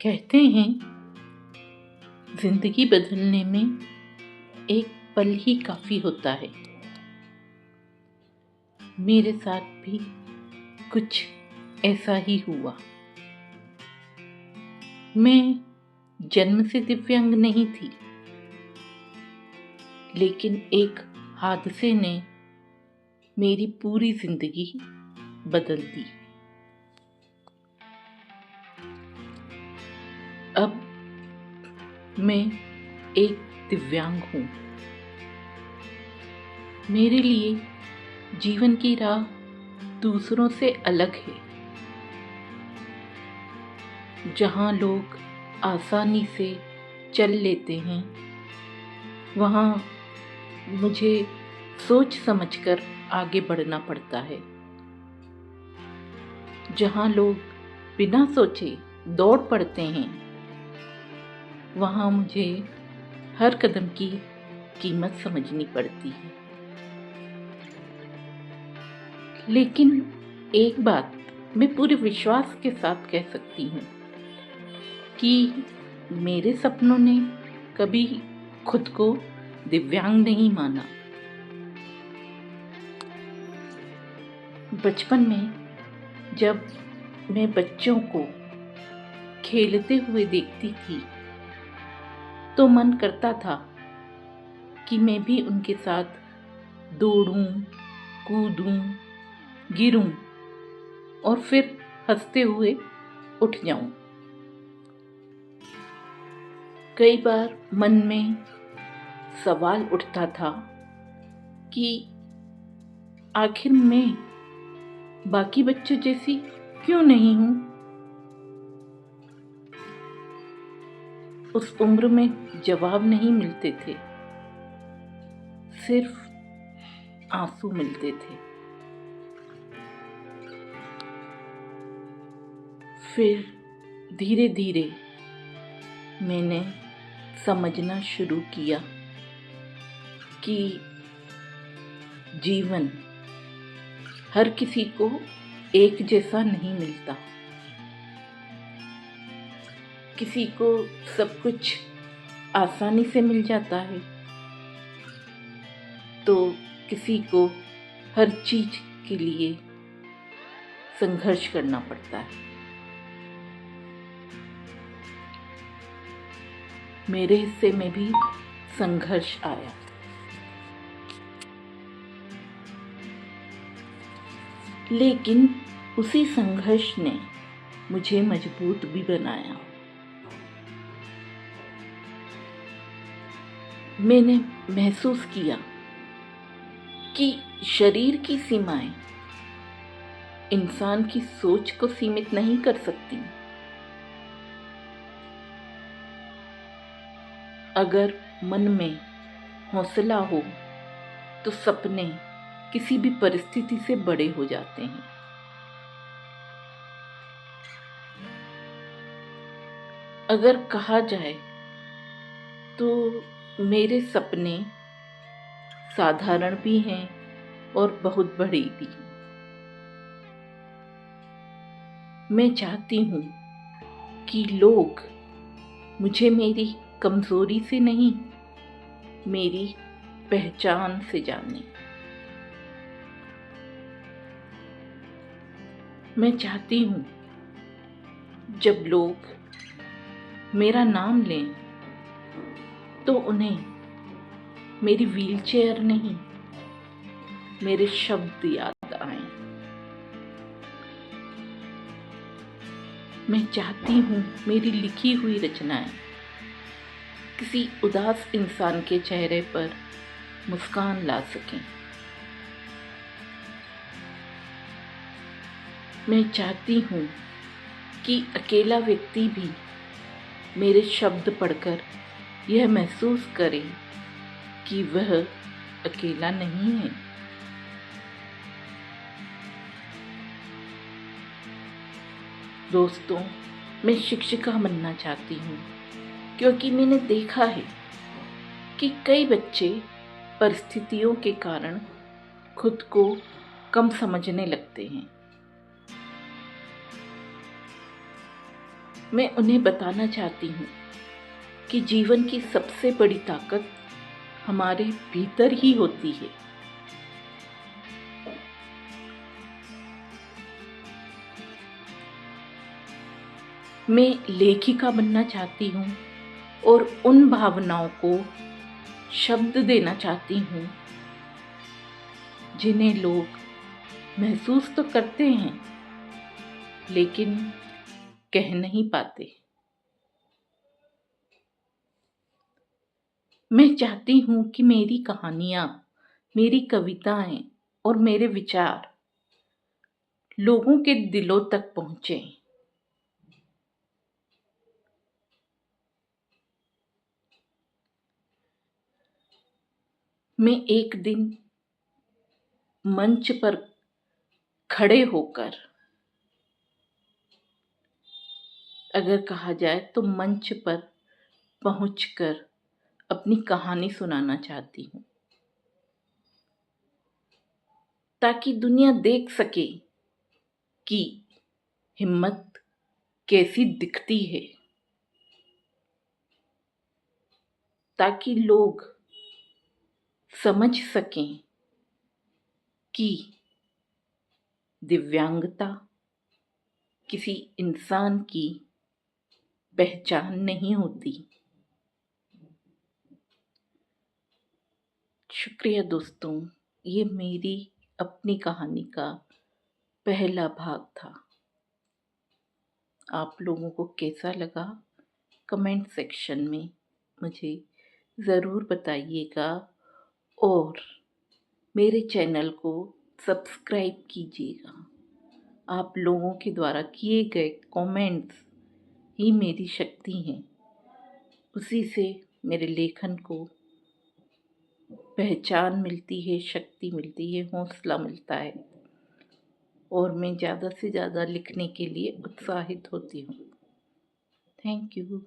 कहते हैं जिंदगी बदलने में एक पल ही काफी होता है। मेरे साथ भी कुछ ऐसा ही हुआ। मैं जन्म से दिव्यांग नहीं थी, लेकिन एक हादसे ने मेरी पूरी जिंदगी बदल दी। अब मैं एक दिव्यांग हूँ। मेरे लिए जीवन की राह दूसरों से अलग है। जहाँ लोग आसानी से चल लेते हैं, वहाँ मुझे सोच समझकर आगे बढ़ना पड़ता है। जहाँ लोग बिना सोचे दौड़ पड़ते हैं, वहाँ मुझे हर कदम की कीमत समझनी पड़ती है। लेकिन एक बात मैं पूरे विश्वास के साथ कह सकती हूँ कि मेरे सपनों ने कभी खुद को दिव्यांग नहीं माना। बचपन में जब मैं बच्चों को खेलते हुए देखती थी, तो मन करता था कि मैं भी उनके साथ दौड़ूं, कूदूं, गिरूं और फिर हंसते हुए उठ जाऊं। कई बार मन में सवाल उठता था कि आखिर मैं बाकी बच्चों जैसी क्यों नहीं हूं। उस उम्र में जवाब नहीं मिलते थे, सिर्फ आंसू मिलते थे। फिर धीरे धीरे मैंने समझना शुरू किया कि जीवन हर किसी को एक जैसा नहीं मिलता। किसी को सब कुछ आसानी से मिल जाता है, तो किसी को हर चीज के लिए संघर्ष करना पड़ता है। मेरे हिस्से में भी संघर्ष आया, लेकिन उसी संघर्ष ने मुझे मजबूत भी बनाया। मैंने महसूस किया कि शरीर की सीमाएं इंसान की सोच को सीमित नहीं कर सकती। अगर मन में हौसला हो तो सपने किसी भी परिस्थिति से बड़े हो जाते हैं। अगर कहा जाए तो मेरे सपने साधारण भी हैं और बहुत बड़े भी। मैं चाहती हूँ कि लोग मुझे मेरी कमजोरी से नहीं, मेरी पहचान से जाने। मैं चाहती हूँ जब लोग मेरा नाम लें तो उन्हें मेरी व्हीलचेयर नहीं, मेरे शब्द याद आएं। मैं चाहती हूँ मेरी लिखी हुई रचनाएं किसी उदास इंसान के चेहरे पर मुस्कान ला सकें। मैं चाहती हूँ कि अकेला व्यक्ति भी मेरे शब्द पढ़कर यह महसूस करे कि वह अकेला नहीं है। दोस्तों, मैं शिक्षिका बनना चाहती हूँ, क्योंकि मैंने देखा है कि कई बच्चे परिस्थितियों के कारण खुद को कम समझने लगते हैं। मैं उन्हें बताना चाहती हूँ कि जीवन की सबसे बड़ी ताकत हमारे भीतर ही होती है। मैं लेखिका बनना चाहती हूँ और उन भावनाओं को शब्द देना चाहती हूँ जिन्हें लोग महसूस तो करते हैं लेकिन कह नहीं पाते। मैं चाहती हूँ कि मेरी कहानियाँ, मेरी कविताएं और मेरे विचार लोगों के दिलों तक पहुँचें। मैं एक दिन मंच पर खड़े होकर, अगर कहा जाए तो मंच पर पहुंचकर अपनी कहानी सुनाना चाहती हूँ, ताकि दुनिया देख सके कि हिम्मत कैसी दिखती है, ताकि लोग समझ सकें कि दिव्यांगता किसी इंसान की पहचान नहीं होती। शुक्रिया दोस्तों, ये मेरी अपनी कहानी का पहला भाग था। आप लोगों को कैसा लगा कमेंट सेक्शन में मुझे ज़रूर बताइएगा और मेरे चैनल को सब्सक्राइब कीजिएगा। आप लोगों के द्वारा किए गए कमेंट्स ही मेरी शक्ति हैं, उसी से मेरे लेखन को पहचान मिलती है, शक्ति मिलती है, हौसला मिलता है और मैं ज़्यादा से ज़्यादा लिखने के लिए उत्साहित होती हूँ। Thank you.